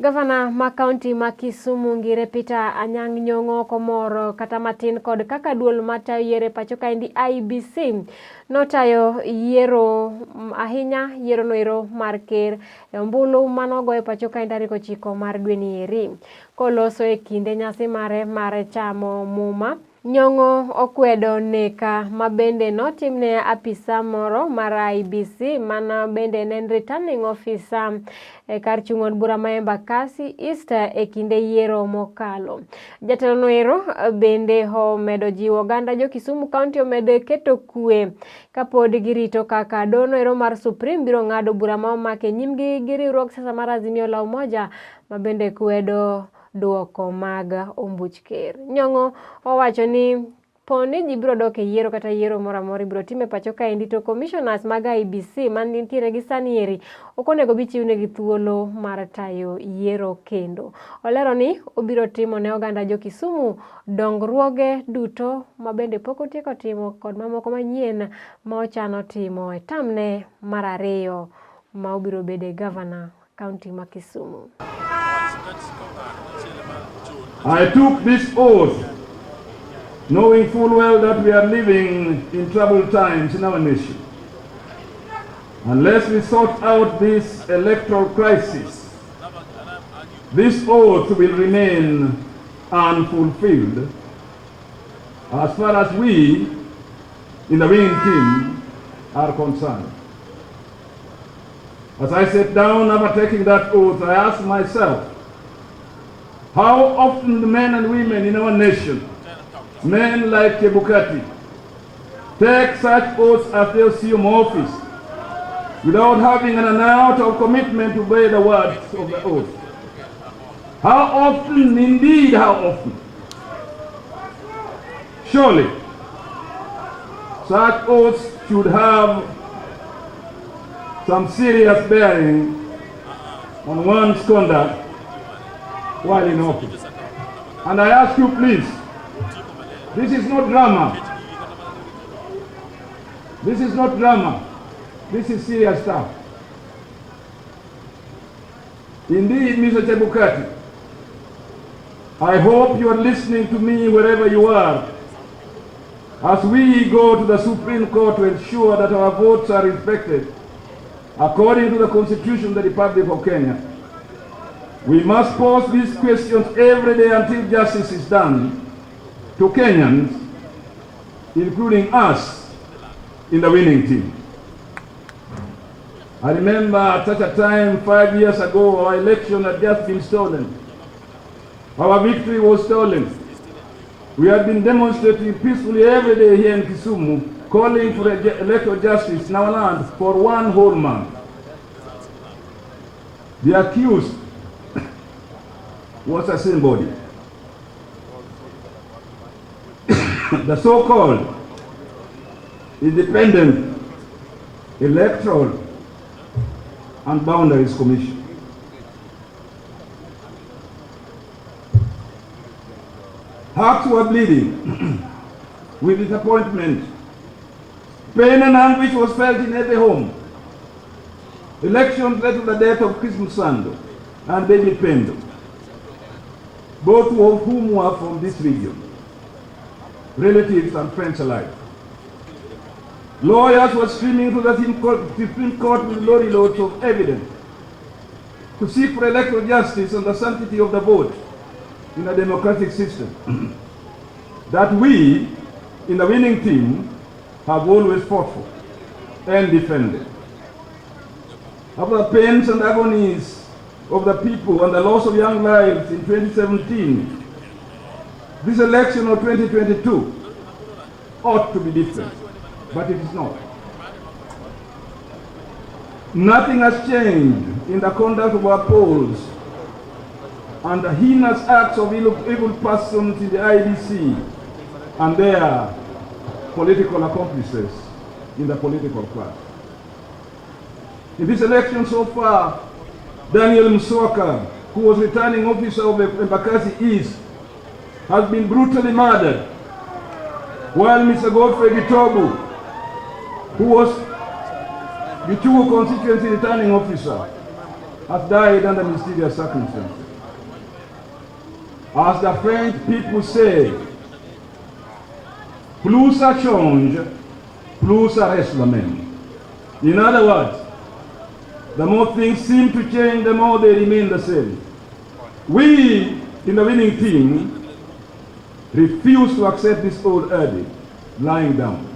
Gavana ma kaunti ma Kisumu ngire Peter Anyang' Nyong'o komoro kata matin kod kaka duol matayo yiero pacho kaendi Iebc notayo yiero ahinya yiero noero mar ker ombulu manogo e pacho kaendi 9 mar dwe ni eri koloso e kinde nyasi mare mar chamo muma. Nyong'o Okwedo neka mabende notimne apisa moro mar Iebc mana bende nen returning officer kar chung' od bura ma Embakasi East e kinde yiero mokalo. Jatelo noero bende omedo jiwo oganda jo Kisumu County omedo keto kwe kapod girito Kaka noero mar Supreme biro ng'ado bura ma omake nyimgi gi riwruok siasa mar Azimio la Umoja mabende kwedo duoko mag ombuch ker. Nyong'o owacho ni poni ji biro dok e yiero kata yiero moro amora biro time pacho kaendi to commissioners mag Iebc man nitiere gi sani eri ok onego bi chiwnegi thuolo mar tayo yiero kendo. Olero ni obiro timo ne oganda jo Kisumu dongruoge duto mabende pok otieko timo kod mamoko manyien ma ochano timo e tamne mar 2 ma obiro bede gavana kaunti ma Kisumu. I took this oath knowing full well that we are living in troubled times in our nation. Unless we sort out this electoral crisis, this oath will remain unfulfilled as far as we in the winning team are concerned. As I sat down after taking that oath, I asked myself, how often the men and women in our nation, men like Iebc, take such oaths as they assume office without having an amount of commitment to obey the words of the oath? How often, indeed how often? Surely, such oaths should have some serious bearing on one's conduct while in office. And I ask you please, this is not drama. This is not drama. This is serious stuff. Indeed, Mr. Iebc, I hope you are listening to me wherever you are as we go to the Supreme Court to ensure that our votes are respected according to the Constitution of the Republic of Kenya. We must pose these questions every day until justice is done to Kenyans, including us in the winning team. I remember at such a time 5 years ago, our election had just been stolen. Our victory was stolen. We had been demonstrating peacefully every day here in Kisumu, calling for electoral justice in our land for 1 whole month. The accused was a somebody. The so-called Independent Electoral and Boundaries Commission. Hearts were bleeding with disappointment. Pain and anguish was felt in every home. Elections led to the death of Christmas Sando and David Pendo, both of whom were from this region, relatives and friends alike. Lawyers were streaming to the Supreme Court with lorry loads of evidence to seek for electoral justice and the sanctity of the vote in a democratic system that we, in the winning team, have always fought for and defended. After the pains and agonies of the people and the loss of young lives in 2017, this election of 2022 ought to be different, but it is not. Nothing has changed in the conduct of our polls and the heinous acts of evil persons in the Iebc and their political accomplices in the political class. In this election so far, Daniel Mswaka, who was returning officer of Embakasi East, has been brutally murdered, while Mr. Godfrey Gitobu, who was Gitugu constituency returning officer, has died under mysterious circumstances. As the French people say, plus ça change, plus ça reste la même. In other words, the more things seem to change, the more they remain the same. We, in the winning team, refuse to accept this old adage, lying down.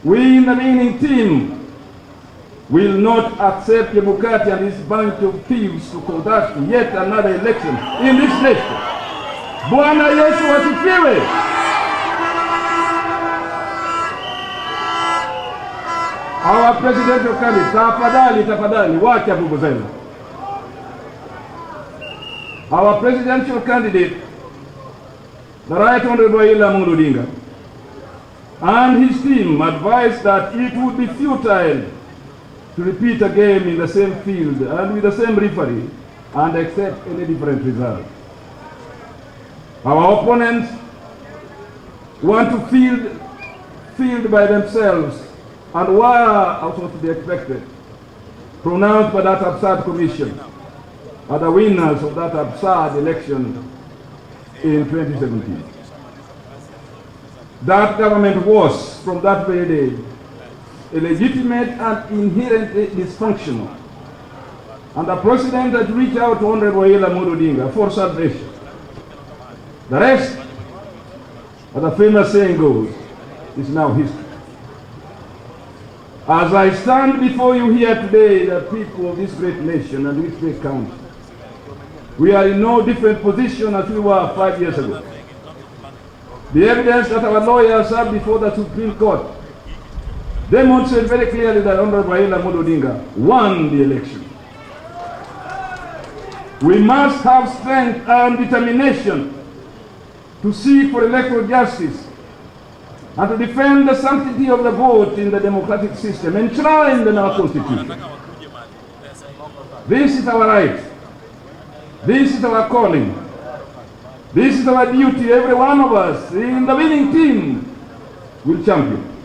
We in the winning team will not accept Democrat and his bunch of thieves to conduct yet another election in this nation. Bwana Yesu asifiwe. Our presidential candidate, tafadhali, wacha vuvuzela. Our presidential candidate, the Right Honorable Yiero Odinga, and his team advised that it would be futile to repeat a game in the same field and with the same referee and accept any different result. Our opponents want to field by themselves and were also to be expected, pronounced by that absurd commission are the winners of that absurd election in 2017. That government was, from that very day, illegitimate and inherently dysfunctional. And the president had reached out to Honorable Yiero Odinga for salvation. The rest, as the famous saying goes, is now history. As I stand before you here today, the people of this great nation and this great country, we are in no different position as we were 5 years ago. The evidence that our lawyers have before the Supreme Court demonstrates very clearly that Honorable Yiero Odinga won the election. We must have strength and determination to seek for electoral justice and to defend the sanctity of the vote in the democratic system enshrined in our Constitution. This is our right. This is our calling. This is our duty. Every one of us in the winning team will champion.